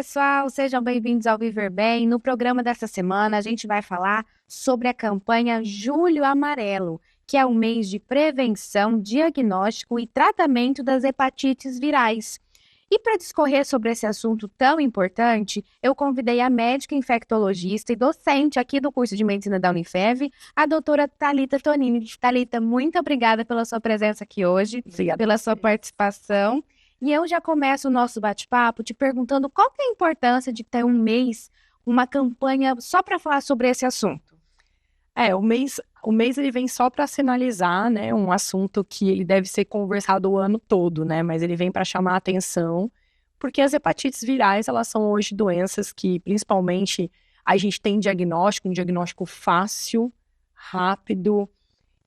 pessoal, sejam bem-vindos ao Viver Bem. No programa dessa semana, a gente vai falar sobre a campanha Julho Amarelo, que é o mês de prevenção, diagnóstico e tratamento das hepatites virais. E para discorrer sobre esse assunto tão importante, eu convidei a médica infectologista e docente aqui do curso de Medicina da Unifev, a doutora Thalita Tonini. Thalita, muito obrigada pela sua presença aqui hoje, Obrigada. pela sua participação. E eu já começo o nosso bate-papo te perguntando qual que é a importância de ter um mês, uma campanha só para falar sobre esse assunto. O mês ele vem só para sinalizar, né, um assunto que ele deve ser conversado o ano todo, né, mas ele vem para chamar a atenção, porque as hepatites virais, elas são hoje doenças que, principalmente, a gente tem um diagnóstico fácil, rápido,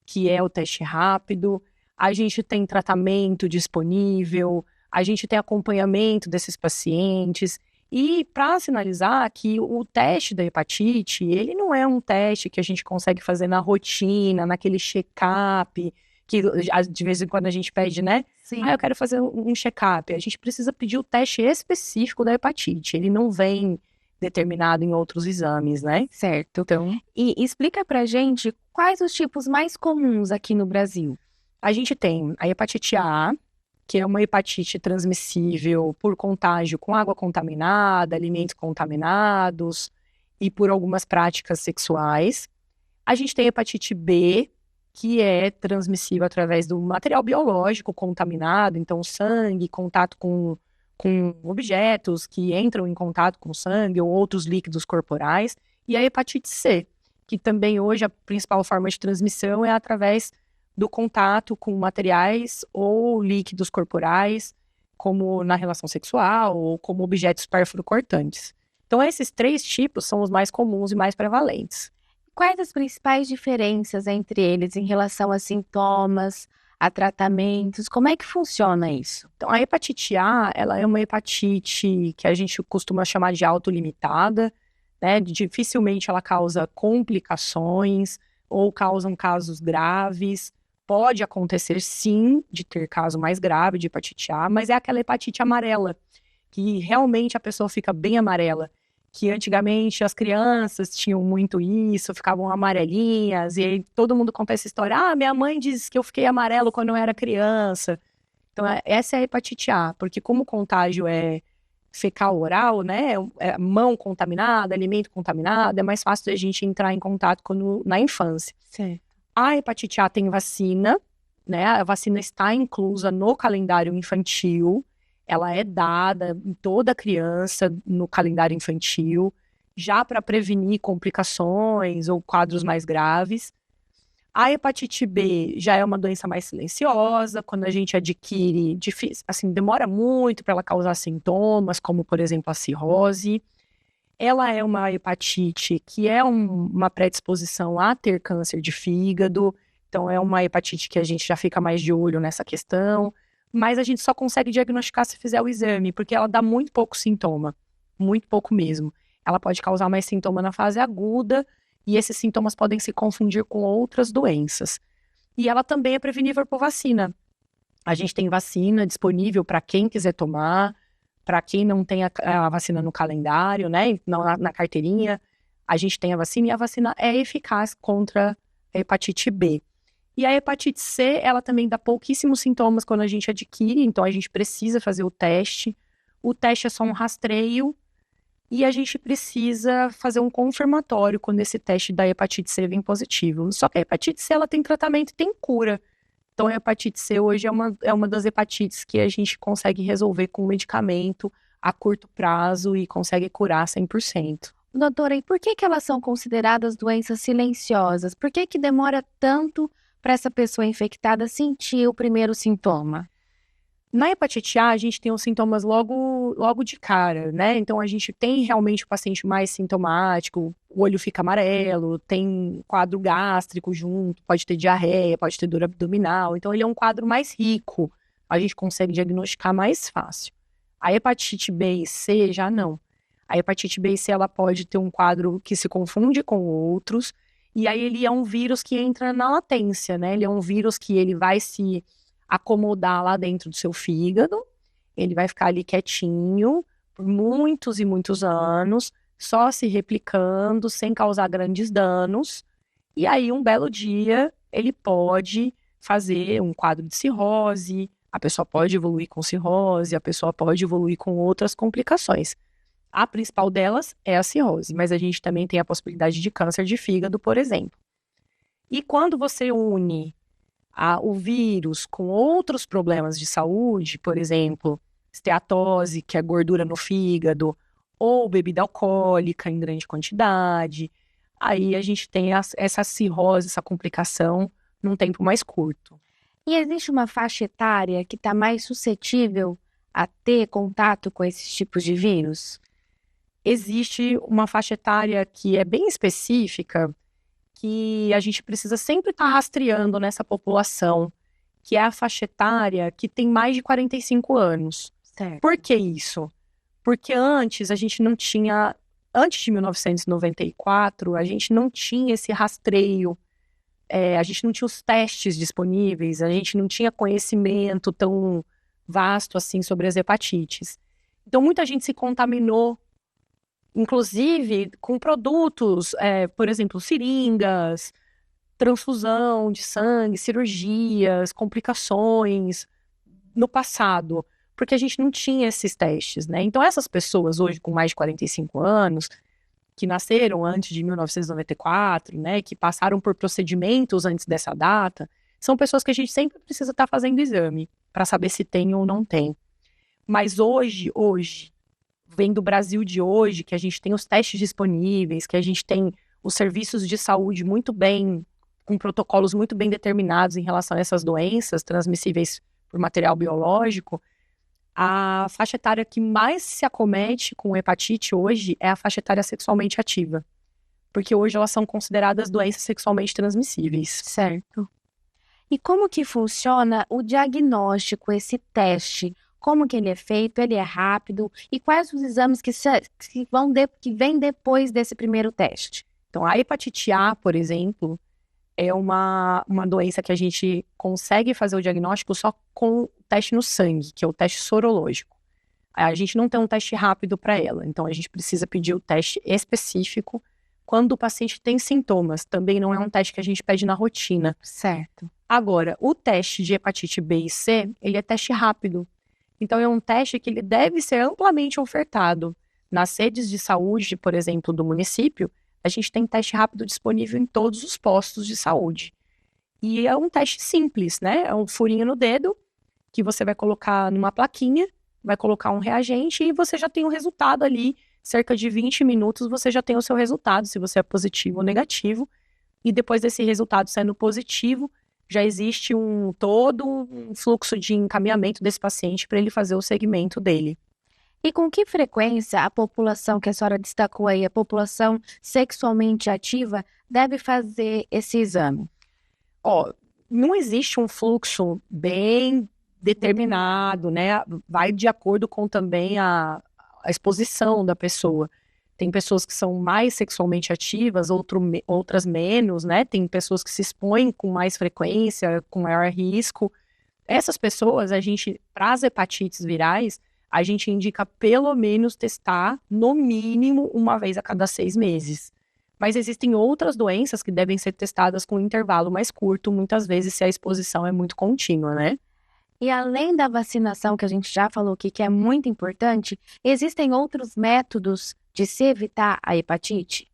que é o teste rápido, a gente tem tratamento disponível, a gente tem acompanhamento desses pacientes. E para sinalizar que o teste da hepatite, ele não é um teste que a gente consegue fazer na rotina, naquele check-up, que de vez em quando a gente pede, né? Sim. Eu quero fazer um check-up. A gente precisa pedir o teste específico da hepatite. Ele não vem determinado em outros exames, né? Certo. Então, E explica pra gente quais os tipos mais comuns aqui no Brasil. a gente tem a hepatite A, que é uma hepatite transmissível por contágio com água contaminada, alimentos contaminados e por algumas práticas sexuais. A gente tem a hepatite B, que é transmissível através do material biológico contaminado, então sangue, contato com objetos que entram em contato com sangue ou outros líquidos corporais. E a hepatite C, que também hoje a principal forma de transmissão é através do contato com materiais ou líquidos corporais, como na relação sexual ou como objetos pérfuro-cortantes. Então, esses 3 tipos são os mais comuns e mais prevalentes. Quais as principais diferenças entre eles em relação a sintomas, a tratamentos? Como é que funciona isso? Então, a hepatite A, ela é uma hepatite que a gente costuma chamar de autolimitada, né? Dificilmente ela causa complicações ou causam casos graves. Pode acontecer, sim, de ter caso mais grave de hepatite A, mas é aquela hepatite amarela, que realmente a pessoa fica bem amarela. Que antigamente as crianças tinham muito isso, ficavam amarelinhas, e aí todo mundo conta essa história. Ah, minha mãe disse que eu fiquei amarelo quando eu era criança. Então, essa é a hepatite A, porque como o contágio é fecal oral, né, é mão contaminada, alimento contaminado, é mais fácil da gente entrar em contato na infância. Certo. A hepatite A tem vacina, né? A vacina está inclusa no calendário infantil. Ela é dada em toda criança no calendário infantil, já para prevenir complicações ou quadros mais graves. A hepatite B já é uma doença mais silenciosa, quando a gente adquire, assim, demora muito para ela causar sintomas, como, por exemplo, a cirrose. Ela é uma hepatite que é uma predisposição a ter câncer de fígado, então é uma hepatite que a gente já fica mais de olho nessa questão, mas a gente só consegue diagnosticar se fizer o exame, porque ela dá muito pouco sintoma, muito pouco mesmo. Ela pode causar mais sintoma na fase aguda, e esses sintomas podem se confundir com outras doenças. E ela também é prevenível por vacina. A gente tem vacina disponível para quem quiser tomar, para quem não tem a vacina no calendário, né, na carteirinha, a gente tem a vacina e a vacina é eficaz contra a hepatite B. E a hepatite C, ela também dá pouquíssimos sintomas quando a gente adquire, então a gente precisa fazer o teste. O teste é só um rastreio e a gente precisa fazer um confirmatório quando esse teste da hepatite C vem positivo. Só que a hepatite C, ela tem tratamento e tem cura. Então, a hepatite C hoje é uma das hepatites que a gente consegue resolver com medicamento a curto prazo e consegue curar 100%. Doutora, e por que elas são consideradas doenças silenciosas? Por que demora tanto para essa pessoa infectada sentir o primeiro sintoma? Na hepatite A, a gente tem os sintomas logo de cara, né? Então, a gente tem realmente o paciente mais sintomático, o olho fica amarelo, tem quadro gástrico junto, pode ter diarreia, pode ter dor abdominal. Então, ele é um quadro mais rico, a gente consegue diagnosticar mais fácil. A hepatite B e C já não. A hepatite B e C, ela pode ter um quadro que se confunde com outros, e aí ele é um vírus que entra na latência, né? Ele é um vírus que ele vai se acomodar lá dentro do seu fígado, ele vai ficar ali quietinho, por muitos e muitos anos, só se replicando, sem causar grandes danos. E aí, um belo dia, ele pode fazer um quadro de cirrose, a pessoa pode evoluir com cirrose, a pessoa pode evoluir com outras complicações. A principal delas é a cirrose, mas a gente também tem a possibilidade de câncer de fígado, por exemplo. E quando você une o vírus com outros problemas de saúde, por exemplo, esteatose, que é gordura no fígado, ou bebida alcoólica em grande quantidade, aí a gente tem essa cirrose, essa complicação num tempo mais curto. E existe uma faixa etária que está mais suscetível a ter contato com esses tipos de vírus? Existe uma faixa etária que é bem específica, que a gente precisa sempre estar rastreando nessa população, que é a faixa etária que tem mais de 45 anos. Certo. Por que isso? Porque antes a gente não tinha, antes de 1994, a gente não tinha esse rastreio, a gente não tinha os testes disponíveis, a gente não tinha conhecimento tão vasto assim sobre as hepatites. Então muita gente se contaminou, inclusive com produtos, por exemplo, seringas, transfusão de sangue, cirurgias, complicações no passado, porque a gente não tinha esses testes, né? Então essas pessoas hoje com mais de 45 anos, que nasceram antes de 1994, né, que passaram por procedimentos antes dessa data, são pessoas que a gente sempre precisa estar fazendo exame para saber se tem ou não tem. Mas hoje, vem do Brasil de hoje, que a gente tem os testes disponíveis, que a gente tem os serviços de saúde muito bem, com protocolos muito bem determinados em relação a essas doenças transmissíveis por material biológico, a faixa etária que mais se acomete com hepatite hoje é a faixa etária sexualmente ativa, porque hoje elas são consideradas doenças sexualmente transmissíveis. Certo. E como que funciona o diagnóstico, esse teste? Como que ele é feito? Ele é rápido? E quais os exames que vêm depois desse primeiro teste? Então, a hepatite A, por exemplo, é uma doença que a gente consegue fazer o diagnóstico só com o teste no sangue, que é o teste sorológico. A gente não tem um teste rápido para ela, então a gente precisa pedir o teste específico quando o paciente tem sintomas. Também não é um teste que a gente pede na rotina. Certo. Agora, o teste de hepatite B e C, ele é teste rápido. Então, é um teste que ele deve ser amplamente ofertado. Nas redes de saúde, por exemplo, do município, a gente tem teste rápido disponível em todos os postos de saúde. E é um teste simples, né? É um furinho no dedo que você vai colocar numa plaquinha, vai colocar um reagente e você já tem o resultado ali. Cerca de 20 minutos você já tem o seu resultado, se você é positivo ou negativo. E depois desse resultado sendo positivo, já existe todo um fluxo de encaminhamento desse paciente para ele fazer o segmento dele. E com que frequência a população que a senhora destacou aí, a população sexualmente ativa, deve fazer esse exame? Não existe um fluxo bem determinado, né? Vai de acordo com também a exposição da pessoa. Tem pessoas que são mais sexualmente ativas, outras menos, né? Tem pessoas que se expõem com mais frequência, com maior risco. Essas pessoas, para as hepatites virais, a gente indica pelo menos testar, no mínimo, uma vez a cada 6 meses. Mas existem outras doenças que devem ser testadas com um intervalo mais curto, muitas vezes se a exposição é muito contínua, né? E além da vacinação, que a gente já falou aqui, que é muito importante, existem outros métodos de se evitar a hepatite?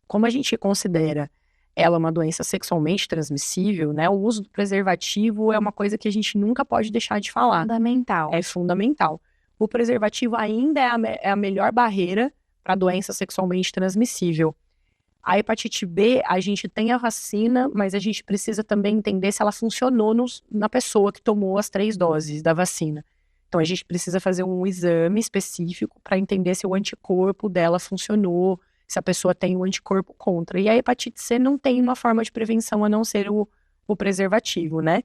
Como a gente considera ela uma doença sexualmente transmissível, né? O uso do preservativo é uma coisa que a gente nunca pode deixar de falar. Fundamental. É fundamental. O preservativo ainda é a melhor barreira para a doença sexualmente transmissível. A hepatite B, a gente tem a vacina, mas a gente precisa também entender se ela funcionou na pessoa que tomou as 3 doses da vacina. Então, a gente precisa fazer um exame específico para entender se o anticorpo dela funcionou, se a pessoa tem o anticorpo contra. E a hepatite C não tem uma forma de prevenção a não ser o preservativo, né?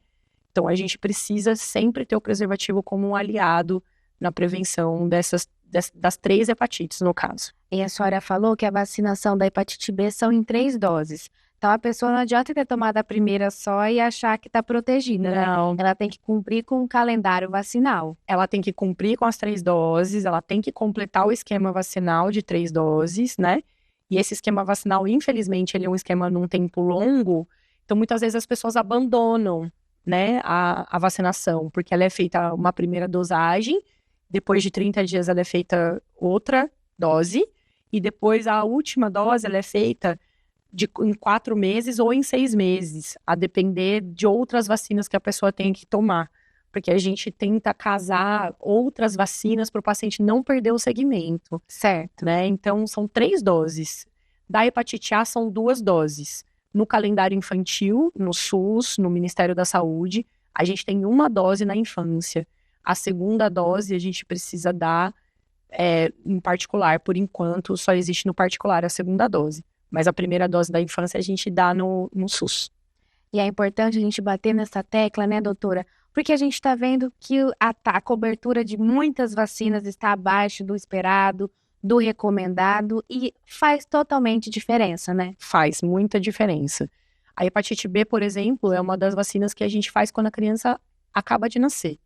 Então, a gente precisa sempre ter o preservativo como um aliado na prevenção das 3 hepatites, no caso. E a senhora falou que a vacinação da hepatite B são em 3 doses. Então, a pessoa não adianta ter tomado a primeira só e achar que está protegida, né? Não. Ela tem que cumprir com o calendário vacinal. Ela tem que cumprir com as 3 doses, ela tem que completar o esquema vacinal de 3 doses, né? E esse esquema vacinal, infelizmente, ele é um esquema num tempo longo, então muitas vezes as pessoas abandonam, né, a vacinação, porque ela é feita uma primeira dosagem, depois de 30 dias ela é feita outra dose, e depois a última dose ela é feita em 4 meses ou em 6 meses, a depender de outras vacinas que a pessoa tem que tomar. Porque a gente tenta casar outras vacinas para o paciente não perder o segmento, Certo. né? Então, são 3 doses. Da hepatite A, são 2 doses. No calendário infantil, no SUS, no Ministério da Saúde, a gente tem 1 dose na infância. A segunda dose a gente precisa dar em particular. Por enquanto, só existe no particular a segunda dose. Mas a primeira dose da infância a gente dá no SUS. E é importante a gente bater nessa tecla, né, doutora? Porque a gente está vendo que a cobertura de muitas vacinas está abaixo do esperado, do recomendado, e faz totalmente diferença, né? Faz muita diferença. A hepatite B, por exemplo, é uma das vacinas que a gente faz quando a criança acaba de nascer.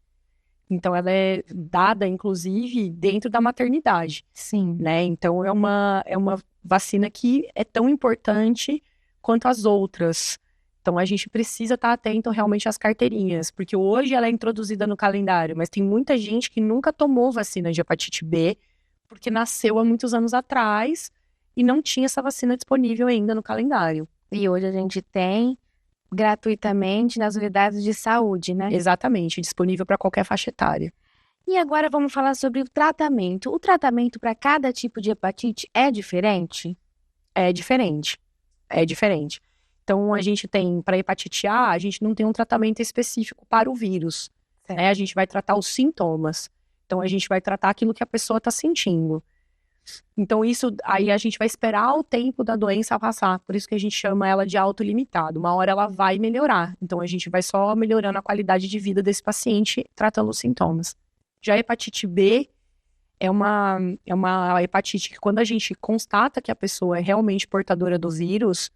Então, ela é dada, inclusive, dentro da maternidade. Sim. Né? Então, é uma vacina que é tão importante quanto as outras. Então, a gente precisa estar atento realmente às carteirinhas, porque hoje ela é introduzida no calendário, mas tem muita gente que nunca tomou vacina de hepatite B, porque nasceu há muitos anos atrás e não tinha essa vacina disponível ainda no calendário. E hoje a gente tem gratuitamente nas unidades de saúde, né? Exatamente, disponível para qualquer faixa etária. E agora vamos falar sobre o tratamento. O tratamento para cada tipo de hepatite é diferente? É diferente. É diferente. Então, a gente tem, para hepatite A, a gente não tem um tratamento específico para o vírus. Né? A gente vai tratar os sintomas. Então, a gente vai tratar aquilo que a pessoa está sentindo. Então, isso aí a gente vai esperar o tempo da doença passar. Por isso que a gente chama ela de autolimitado. Uma hora ela vai melhorar. Então, a gente vai só melhorando a qualidade de vida desse paciente, tratando os sintomas. Já a hepatite B é uma hepatite que, quando a gente constata que a pessoa é realmente portadora do vírus,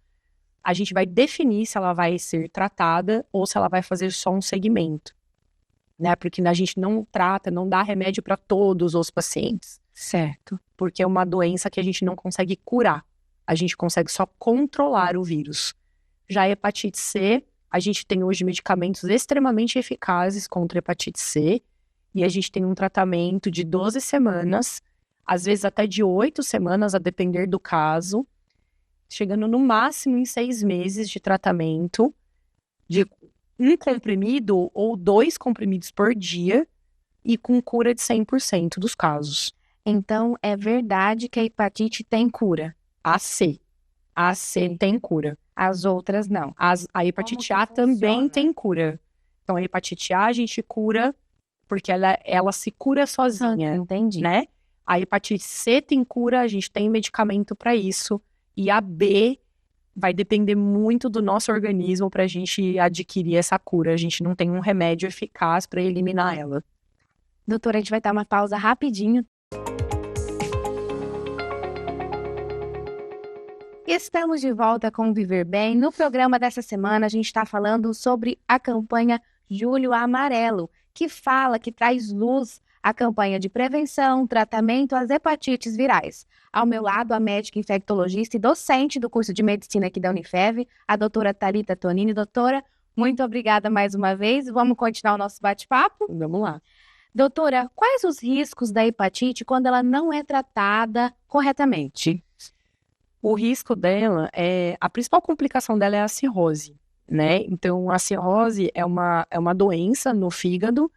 a gente vai definir se ela vai ser tratada ou se ela vai fazer só um segmento, né? Porque a gente não trata, não dá remédio para todos os pacientes. Certo. Porque é uma doença que a gente não consegue curar. A gente consegue só controlar o vírus. Já a hepatite C, a gente tem hoje medicamentos extremamente eficazes contra a hepatite C, e a gente tem um tratamento de 12 semanas, às vezes até de 8 semanas, a depender do caso, chegando no máximo em 6 meses de tratamento, de 1 comprimido ou 2 comprimidos por dia, e com cura de 100% dos casos. Então, é verdade que a hepatite tem cura? A C. A C tem cura. As outras não. A hepatite A também tem cura. Então, a hepatite A gente cura porque ela se cura sozinha, entendi. Né? A hepatite C tem cura, a gente tem medicamento para isso. E a B vai depender muito do nosso organismo para a gente adquirir essa cura. A gente não tem um remédio eficaz para eliminar ela. Doutora, a gente vai dar uma pausa rapidinho. Estamos de volta com o Viver Bem. No programa dessa semana, a gente está falando sobre a campanha Julho Amarelo, que traz luz à campanha de prevenção, tratamento às hepatites virais. Ao meu lado, a médica infectologista e docente do curso de medicina aqui da Unifev, a doutora Thalita Tonini. Doutora, muito obrigada mais uma vez. Vamos continuar o nosso bate-papo? Vamos lá. Doutora, quais os riscos da hepatite quando ela não é tratada corretamente? O risco dela a principal complicação dela é a cirrose, né? Então, a cirrose é uma doença no fígado.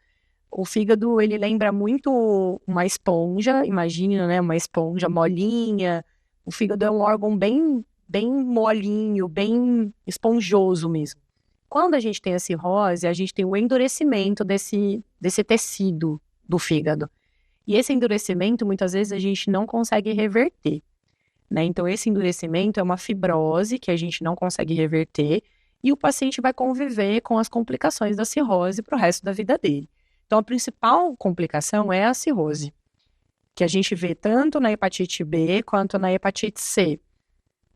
O fígado, ele lembra muito uma esponja, imagina, né? Uma esponja molinha. O fígado é um órgão bem, bem molinho, bem esponjoso mesmo. Quando a gente tem a cirrose, a gente tem o endurecimento desse tecido do fígado. E esse endurecimento, muitas vezes, a gente não consegue reverter. Né? Então, esse endurecimento é uma fibrose que a gente não consegue reverter e o paciente vai conviver com as complicações da cirrose para o resto da vida dele. Então, a principal complicação é a cirrose, que a gente vê tanto na hepatite B quanto na hepatite C.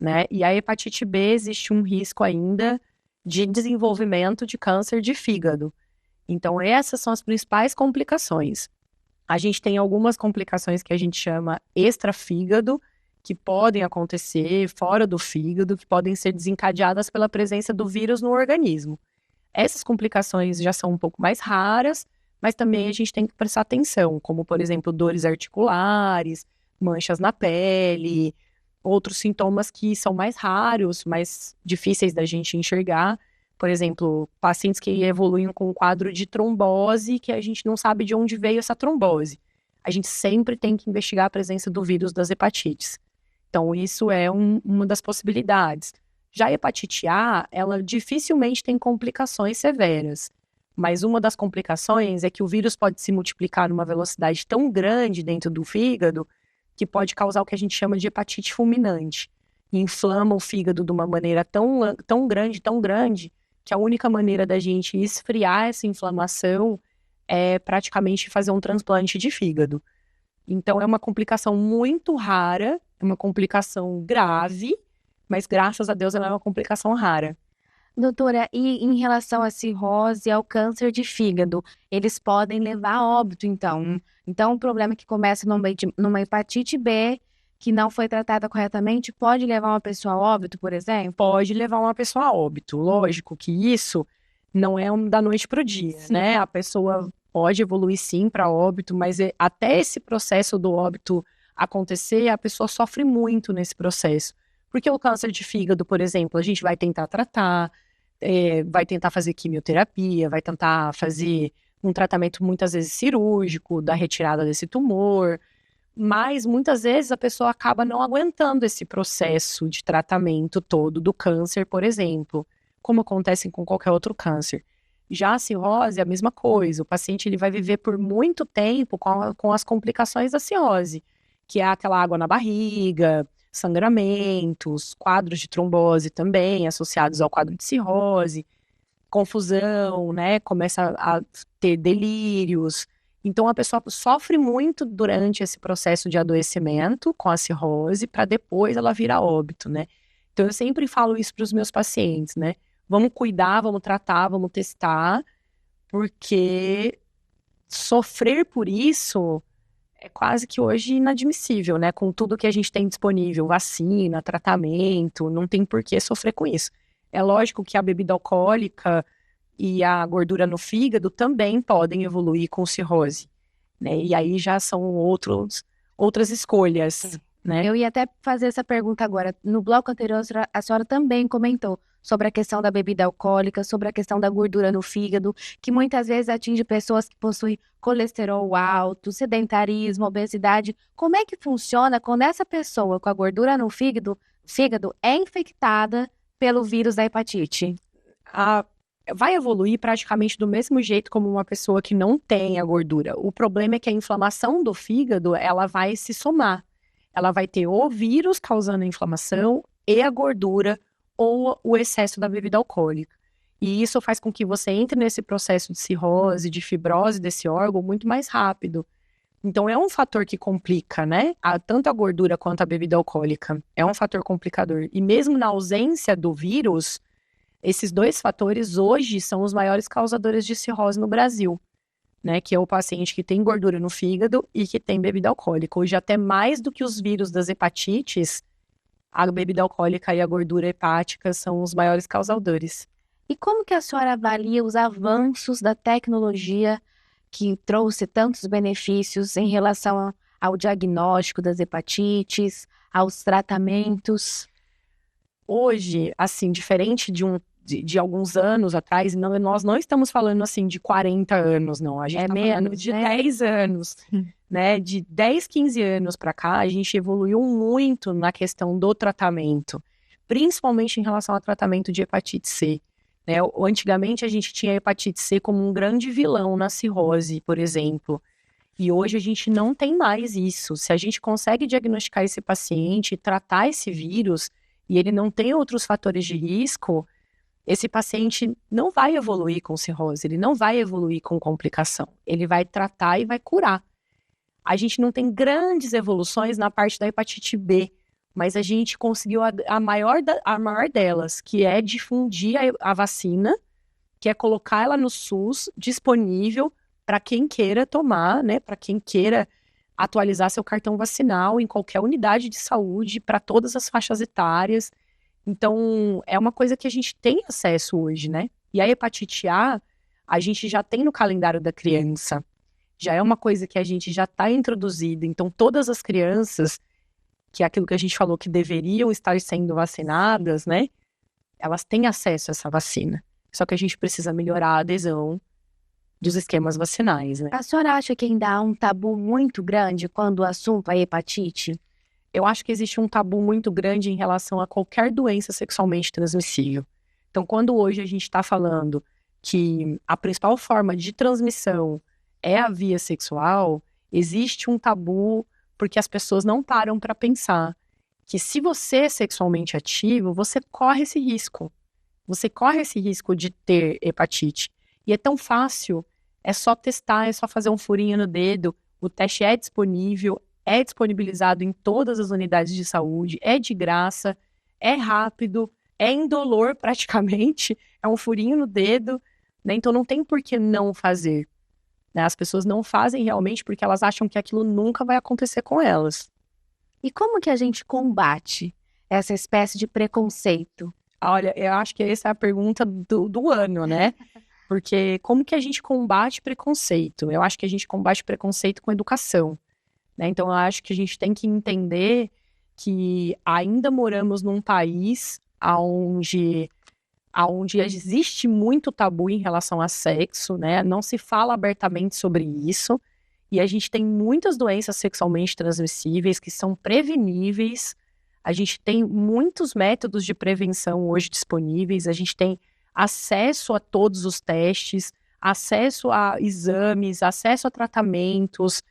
né? E a hepatite B existe um risco ainda de desenvolvimento de câncer de fígado. Então, essas são as principais complicações. A gente tem algumas complicações que a gente chama extrafígado, que podem acontecer fora do fígado, que podem ser desencadeadas pela presença do vírus no organismo. Essas complicações já são um pouco mais raras, mas também a gente tem que prestar atenção, como, por exemplo, dores articulares, manchas na pele, outros sintomas que são mais raros, mais difíceis da gente enxergar. Por exemplo, pacientes que evoluem com um quadro de trombose, que a gente não sabe de onde veio essa trombose. A gente sempre tem que investigar a presença do vírus das hepatites. Então, isso é uma das possibilidades. Já a hepatite A, ela dificilmente tem complicações severas. Mas uma das complicações é que o vírus pode se multiplicar numa velocidade tão grande dentro do fígado que pode causar o que a gente chama de hepatite fulminante. E inflama o fígado de uma maneira tão grande, que a única maneira da gente esfriar essa inflamação é praticamente fazer um transplante de fígado. Então, é uma complicação muito rara, é uma complicação grave, mas graças a Deus ela é uma complicação rara. Doutora, e em relação à cirrose e ao câncer de fígado, eles podem levar a óbito, então? Então, um problema que começa numa hepatite B, que não foi tratada corretamente, pode levar uma pessoa a óbito, por exemplo? Pode levar uma pessoa a óbito. Lógico que isso não é da noite para o dia, né? A pessoa pode evoluir sim para óbito, mas até esse processo do óbito acontecer, a pessoa sofre muito nesse processo. Porque o câncer de fígado, por exemplo, a gente vai tentar tratar, vai tentar fazer quimioterapia, vai tentar fazer um tratamento muitas vezes cirúrgico da retirada desse tumor, mas muitas vezes a pessoa acaba não aguentando esse processo de tratamento todo do câncer, por exemplo, como acontece com qualquer outro câncer. Já a cirrose é a mesma coisa, o paciente ele vai viver por muito tempo com as complicações da cirrose, que é aquela água na barriga, sangramentos, quadros de trombose também associados ao quadro de cirrose, confusão, né? Começa a ter delírios. Então a pessoa sofre muito durante esse processo de adoecimento com a cirrose para depois ela vir a óbito, né? Então eu sempre falo isso para os meus pacientes, né? Vamos cuidar, vamos tratar, vamos testar, porque sofrer por isso é quase que hoje inadmissível, né? Com tudo que a gente tem disponível, vacina, tratamento, não tem por que sofrer com isso. É lógico que a bebida alcoólica e a gordura no fígado também podem evoluir com cirrose, né? E aí já são outras escolhas, né? Eu ia até fazer essa pergunta agora. No bloco anterior, a senhora também comentou sobre a questão da bebida alcoólica, sobre a questão da gordura no fígado, que muitas vezes atinge pessoas que possuem colesterol alto, sedentarismo, obesidade. Como é que funciona quando essa pessoa com a gordura no fígado é infectada pelo vírus da hepatite? Vai evoluir praticamente do mesmo jeito como uma pessoa que não tem a gordura. O problema é que a inflamação do fígado, ela vai se somar. Ela vai ter o vírus causando a inflamação e a gordura ou o excesso da bebida alcoólica. E isso faz com que você entre nesse processo de cirrose, de fibrose desse órgão muito mais rápido. Então é um fator que complica, né? Tanto a gordura quanto a bebida alcoólica. É um fator complicador. E mesmo na ausência do vírus, esses dois fatores hoje são os maiores causadores de cirrose no Brasil, né? Que é o paciente que tem gordura no fígado e que tem bebida alcoólica. Hoje, até mais do que os vírus das hepatites, a bebida alcoólica e a gordura hepática são os maiores causadores. E como que a senhora avalia os avanços da tecnologia que trouxe tantos benefícios em relação ao diagnóstico das hepatites, aos tratamentos? Hoje, assim, diferente de alguns anos atrás, nós não estamos falando, assim, de 40 anos, não. A gente está falando de 10 anos, né? De 10, 15 anos para cá, a gente evoluiu muito na questão do tratamento, principalmente em relação ao tratamento de hepatite C. Né? Antigamente, a gente tinha a hepatite C como um grande vilão na cirrose, por exemplo. E hoje a gente não tem mais isso. Se a gente consegue diagnosticar esse paciente, tratar esse vírus, e ele não tem outros fatores de risco, esse paciente não vai evoluir com cirrose, ele não vai evoluir com complicação. Ele vai tratar e vai curar. A gente não tem grandes evoluções na parte da hepatite B, mas a gente conseguiu a maior delas, que é difundir a vacina, que é colocar ela no SUS disponível para quem queira tomar, né? Para quem queira atualizar seu cartão vacinal em qualquer unidade de saúde, para todas as faixas etárias. Então, é uma coisa que a gente tem acesso hoje, né? E a hepatite a gente já tem no calendário da criança. Já é uma coisa que a gente já está introduzida. Então, todas as crianças, que é aquilo que a gente falou que deveriam estar sendo vacinadas, né? Elas têm acesso a essa vacina. Só que a gente precisa melhorar a adesão dos esquemas vacinais, né? A senhora acha que ainda há um tabu muito grande quando o assunto é hepatite? Eu acho que existe um tabu muito grande em relação a qualquer doença sexualmente transmissível. Então, quando hoje a gente está falando que a principal forma de transmissão é a via sexual, existe um tabu porque as pessoas não param para pensar que se você é sexualmente ativo, você corre esse risco. Você corre esse risco de ter hepatite. E é tão fácil, é só testar, é só fazer um furinho no dedo, o teste é disponível, é disponibilizado em todas as unidades de saúde, é de graça, é rápido, é indolor praticamente, é um furinho no dedo, né? Então não tem por que não fazer. Né? As pessoas não fazem realmente porque elas acham que aquilo nunca vai acontecer com elas. E como que a gente combate essa espécie de preconceito? Olha, eu acho que essa é a pergunta do ano, né? Porque como que a gente combate preconceito? Eu acho que a gente combate preconceito com educação, né? Então, eu acho que a gente tem que entender que ainda moramos num país onde existe muito tabu em relação a sexo, né? Não se fala abertamente sobre isso. E a gente tem muitas doenças sexualmente transmissíveis que são preveníveis. A gente tem muitos métodos de prevenção hoje disponíveis. A gente tem acesso a todos os testes, acesso a exames, acesso a tratamentos.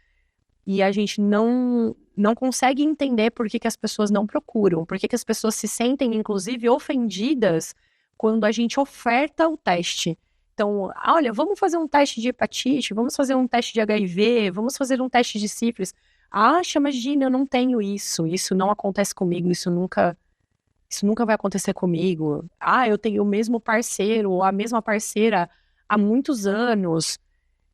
E a gente não consegue entender por que as pessoas não procuram, por que as pessoas se sentem, inclusive, ofendidas quando a gente oferta o teste. Então, olha, vamos fazer um teste de hepatite, vamos fazer um teste de HIV, vamos fazer um teste de sífilis. Acha, imagina, eu não tenho isso não acontece comigo, isso nunca vai acontecer comigo. Eu tenho o mesmo parceiro ou a mesma parceira há muitos anos.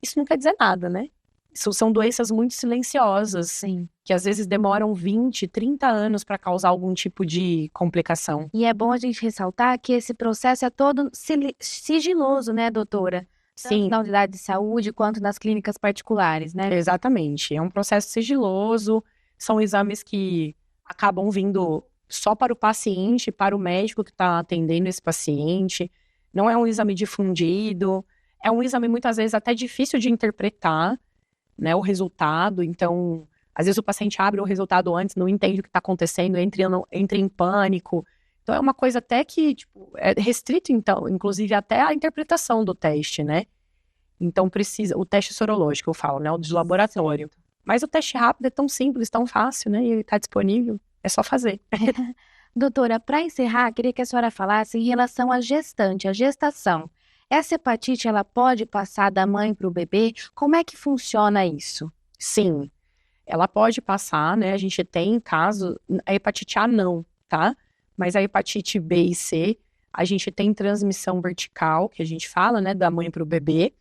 Isso não quer dizer nada, né? Isso são doenças muito silenciosas, Sim. que às vezes demoram 20, 30 anos para causar algum tipo de complicação. E é bom a gente ressaltar que esse processo é todo sigiloso, né, doutora? Tanto Sim, na unidade de saúde quanto nas clínicas particulares, né? exatamente. É um processo sigiloso, são exames que acabam vindo só para o paciente, para o médico que está atendendo esse paciente. Não é um exame difundido, é um exame muitas vezes até difícil de interpretar, né, o resultado. Então, às vezes o paciente abre o resultado antes, não entende o que está acontecendo, entra em pânico. Então, é uma coisa até que é restrito, então, inclusive até a interpretação do teste, né? Então, precisa, o teste sorológico, eu falo, né, o de laboratório. Mas o teste rápido é tão simples, tão fácil, né? E ele está disponível, é só fazer. Doutora, para encerrar, queria que a senhora falasse em relação à gestante, a gestação. Essa hepatite, ela pode passar da mãe para o bebê? Como é que funciona isso? Sim, ela pode passar, né? A gente tem caso, a hepatite A não, tá? Mas a hepatite B e C, a gente tem transmissão vertical, que a gente fala, né, da mãe para o bebê,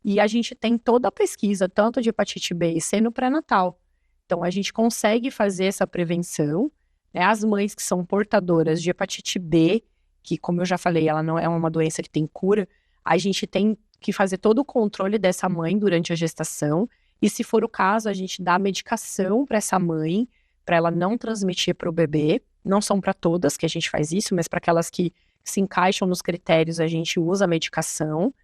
e a gente tem toda a pesquisa, tanto de hepatite B e C no pré-natal. Então, a gente consegue fazer essa prevenção, né? As mães que são portadoras de hepatite B, que, como eu já falei, ela não é uma doença que tem cura, a gente tem que fazer todo o controle dessa mãe durante a gestação, e se for o caso, a gente dá medicação para essa mãe, para ela não transmitir para o bebê. Não são para todas que a gente faz isso, mas para aquelas que se encaixam nos critérios, a gente usa a medicação.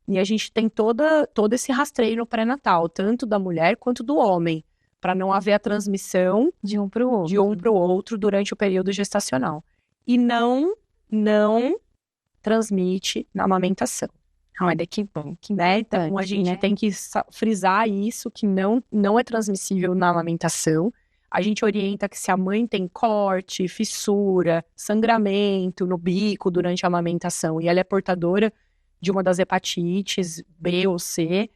E a gente tem todo esse rastreio no pré-natal, tanto da mulher quanto do homem, para não haver a transmissão De um para o outro. de um para o outro durante o período gestacional. E não transmite na amamentação. Olha que bom, que Né? Então, a importante, gente né? tem que frisar isso, que não é transmissível na amamentação. A gente orienta que se a mãe tem corte, fissura, sangramento no bico durante a amamentação e ela é portadora de uma das hepatites B ou C,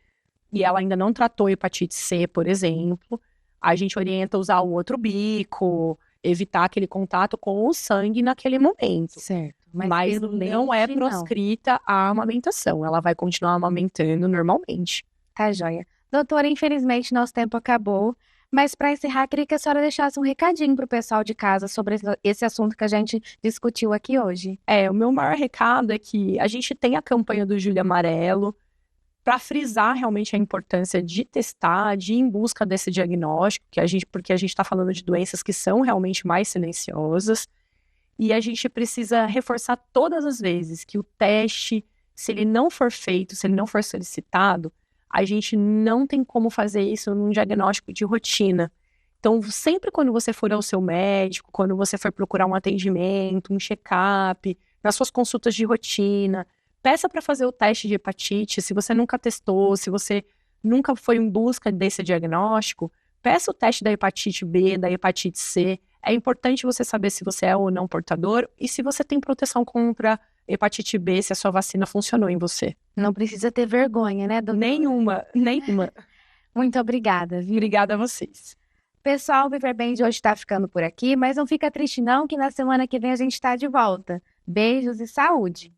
e ela ainda não tratou hepatite C, por exemplo, a gente orienta a usar o outro bico, evitar aquele contato com o sangue naquele momento. Certo. Mas pelo não é leite, não. proscrita a amamentação. Ela vai continuar amamentando normalmente. Tá joia. Doutora, infelizmente nosso tempo acabou, mas para encerrar, queria que a senhora deixasse um recadinho para o pessoal de casa sobre esse assunto que a gente discutiu aqui hoje. O meu maior recado é que a gente tem a campanha do Julho Amarelo para frisar realmente a importância de testar, de ir em busca desse diagnóstico, porque a gente está falando de doenças que são realmente mais silenciosas, e a gente precisa reforçar todas as vezes que o teste, se ele não for feito, se ele não for solicitado, a gente não tem como fazer isso num diagnóstico de rotina. Então, sempre quando você for ao seu médico, quando você for procurar um atendimento, um check-up, nas suas consultas de rotina, peça para fazer o teste de hepatite. Se você nunca testou, se você nunca foi em busca desse diagnóstico, peça o teste da hepatite B, da hepatite C. É importante você saber se você é ou não portador e se você tem proteção contra hepatite B, se a sua vacina funcionou em você. Não precisa ter vergonha, né, doutora? Nenhuma. Muito obrigada, viu? Obrigada a vocês. Pessoal, o Viver Bem de hoje está ficando por aqui, mas não fica triste não, que na semana que vem a gente está de volta. Beijos e saúde!